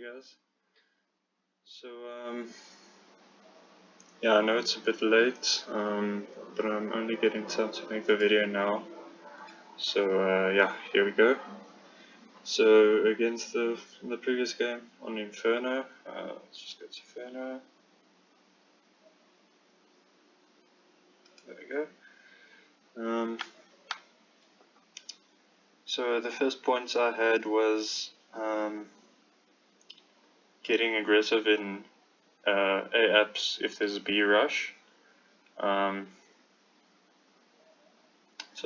guys. So, yeah, I know it's a bit late, but I'm only getting time to make the video now. So, yeah, here we go. So, against the previous game on Inferno, let's just go to Inferno. There we go. So the first points I had was getting aggressive in A apps if there's a B rush. So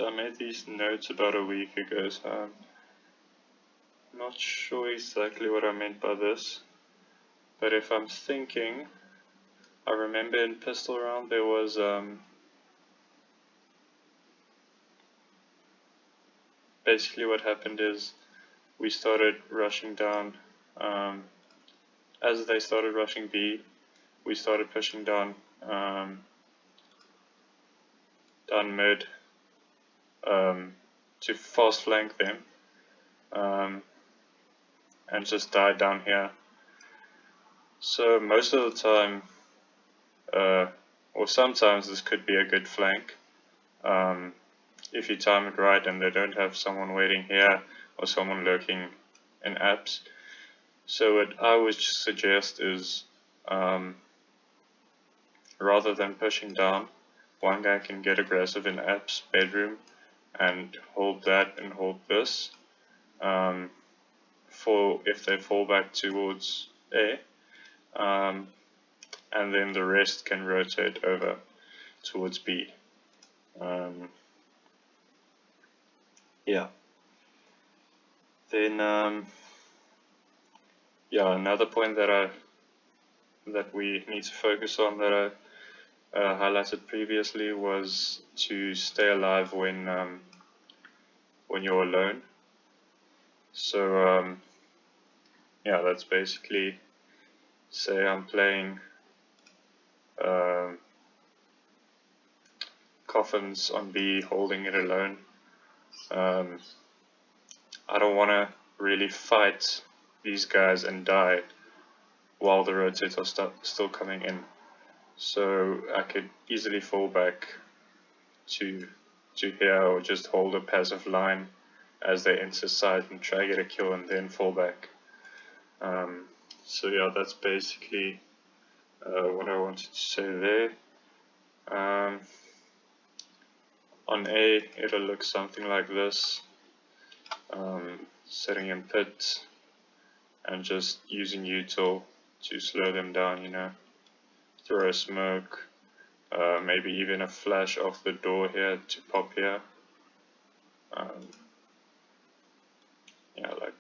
I made these notes about a week ago, so I'm not sure exactly what I meant by this. But if I'm thinking, I remember in pistol round there was basically what happened is we started rushing down. As they started rushing B, we started pushing down down mid to fast flank them and just died down here. So most of the time, or sometimes this could be a good flank if you time it right and they don't have someone waiting here or someone lurking in apps. So what I would suggest is rather than pushing down, one guy can get aggressive in apps bedroom and hold that and hold this for if they fall back towards A, and then the rest can rotate over towards B. Yeah. Then yeah, another point that we need to focus on that I highlighted previously was to stay alive when you're alone. So yeah, that's basically, say I'm playing coffins on B, holding it alone. I don't want to really fight these guys and die while the rotates are still coming in. So I could easily fall back to here or just hold a passive line as they enter site and try to get a kill and then fall back. So yeah, that's basically what I wanted to say there. On A, it'll look something like this. Setting in pit and just using util to slow them down, you know. Throw a smoke, maybe even a flash off the door here to pop here. Yeah, like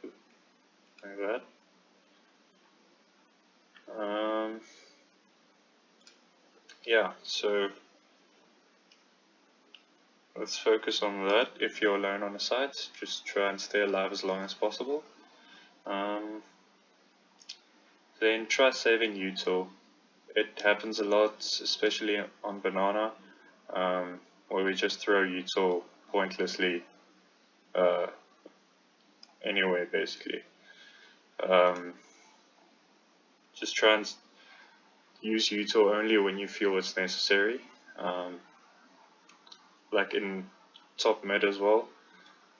that. Yeah, so let's focus on that. If you're alone on a site, just try and stay alive as long as possible. Then try saving util. It happens a lot, especially on banana, where we just throw util pointlessly anyway, basically. Just try and use util only when you feel it's necessary. Like in top mid as well,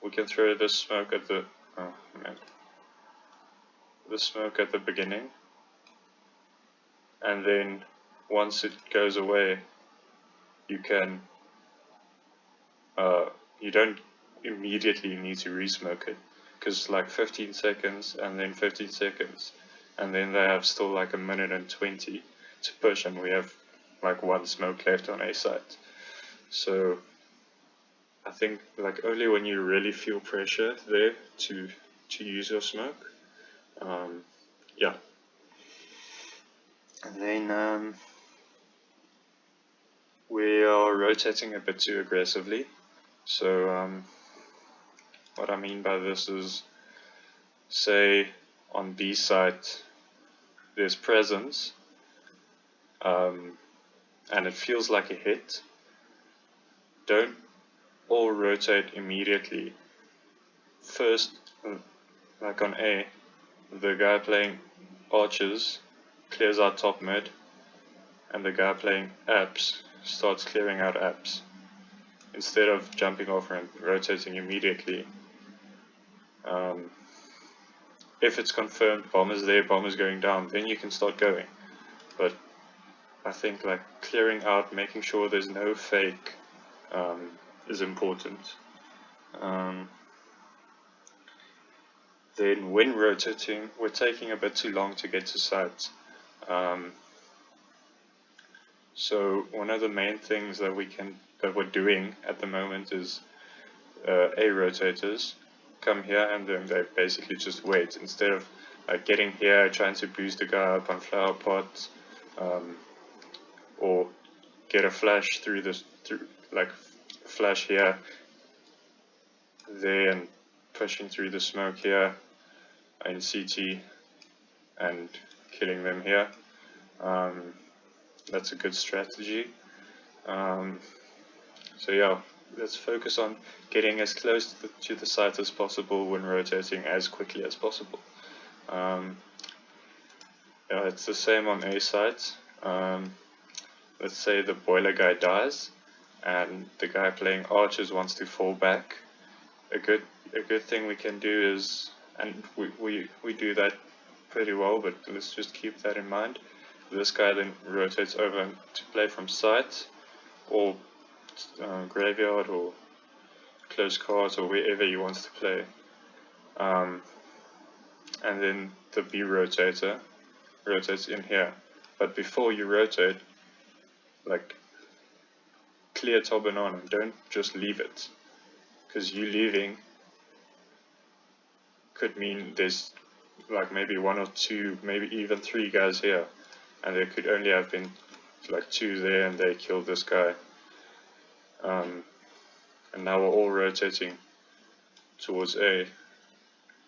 we can throw this smoke at the smoke at the beginning, and then once it goes away, you can you don't immediately need to re-smoke it, because like 15 seconds and then 15 seconds and then they have still like a minute and 20 to push, and we have like one smoke left on A site. So I think like only when you really feel pressure there to use your smoke. Yeah. And then we are rotating a bit too aggressively. So what I mean by this is, say on B site there's presence, and it feels like a hit. Don't all rotate immediately. First, like on A, the guy playing archers clears out top mid, and the guy playing apps starts clearing out apps. Instead of jumping off and rotating immediately, if it's confirmed bomb is there, bomb is going down, then you can start going. But I think like clearing out, making sure there's no fake is important. Then when rotating, we're taking a bit too long to get to site. So one of the main things that we're doing at the moment is A rotators come here and then they basically just wait instead of getting here, trying to boost the guy up on flower pot, or get a flash through like flash here, there, and pushing through the smoke here in CT and killing them here. That's a good strategy. So yeah, let's focus on getting as close to the site as possible when rotating as quickly as possible. Yeah, it's the same on A site. Let's say the boiler guy dies and the guy playing archers wants to fall back. A good thing we can do is, and we do that pretty well, but let's just keep that in mind. This guy then rotates over to play from site or graveyard or close cards or wherever he wants to play. And then the B rotator rotates in here. But before you rotate, like clear top banana, don't just leave it. Because you leaving could mean there's like maybe one or two, maybe even three guys here. And there could only have been like two there and they killed this guy. And now we're all rotating towards A.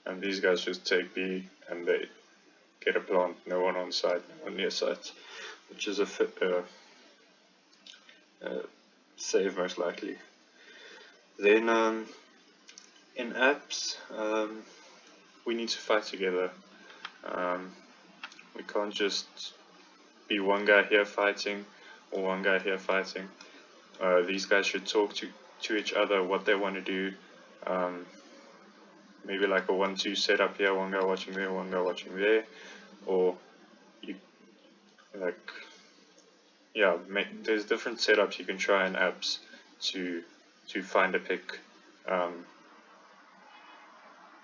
And these guys just take B and they get a plant, no one on site, no one near site. Which is a save most likely. Then in apps, we need to fight together. We can't just be one guy here fighting or one guy here fighting. These guys should talk to each other what they want to do. Maybe like a 1-2 setup here, one guy watching there, one guy watching there, or you like, yeah, there's different setups you can try in apps to find a pick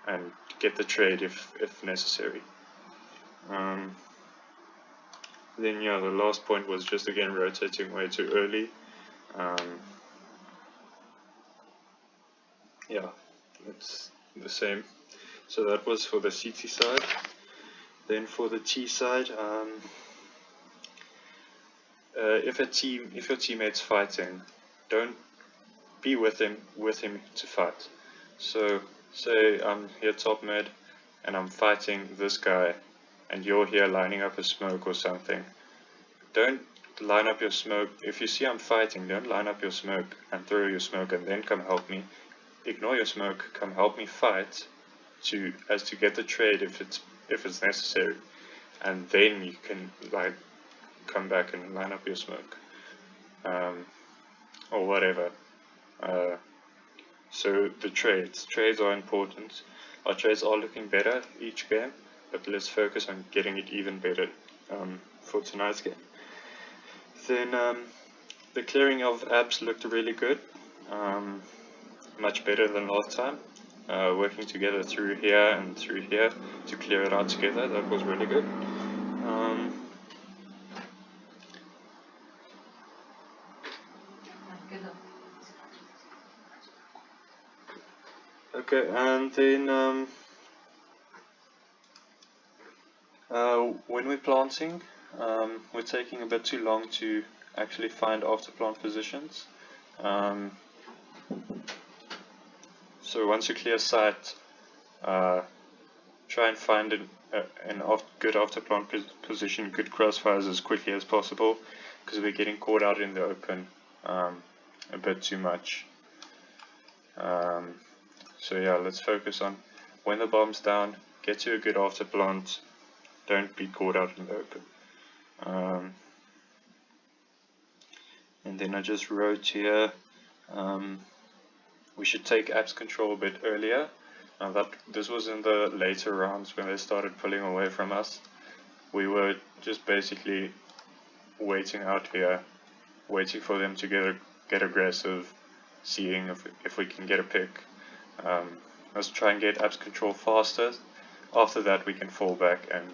and get the trade if necessary. Then yeah, the last point was just again rotating way too early. Yeah, it's the same. So that was for the CT side. Then for the T side, if your teammate's fighting, don't be with him to fight. So say I'm here top mid and I'm fighting this guy and you're here lining up a smoke or something. Don't line up your smoke. If you see I'm fighting, don't line up your smoke and throw your smoke and then come help me. Ignore your smoke, come help me fight to get the trade if it's necessary, and then you can like come back and line up your smoke or whatever. So the trades are important. Our trades are looking better each game, but let's focus on getting it even better for tonight's game. Then the clearing of apps looked really good, much better than last time. Working together through here and through here to clear it out together, that was really good. Okay, and then when we're planting, we're taking a bit too long to actually find after plant positions. So once you clear site, try and find a good after plant position, good crossfires as quickly as possible, because we're getting caught out in the open a bit too much. So yeah, let's focus on when the bomb's down, get to a good after plant, don't be caught out in the open. And then I just wrote here, we should take apps control a bit earlier. Now that this was in the later rounds when they started pulling away from us. We were just basically waiting out here, waiting for them to get aggressive, seeing if we can get a pick. Let's try and get apps control faster. After that we can fall back and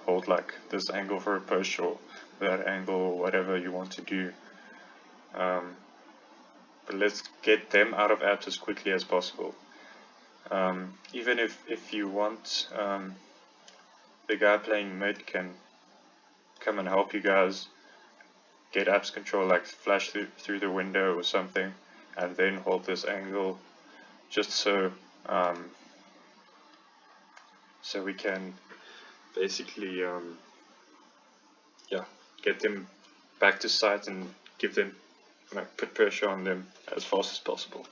hold like this angle for a push or that angle, whatever you want to do. But let's get them out of apps as quickly as possible. Even if you want, the guy playing mid can come and help you guys get apps control, like flash through the window or something, and then hold this angle, just so so we can basically get them back to site and give them, like, put pressure on them as fast as possible.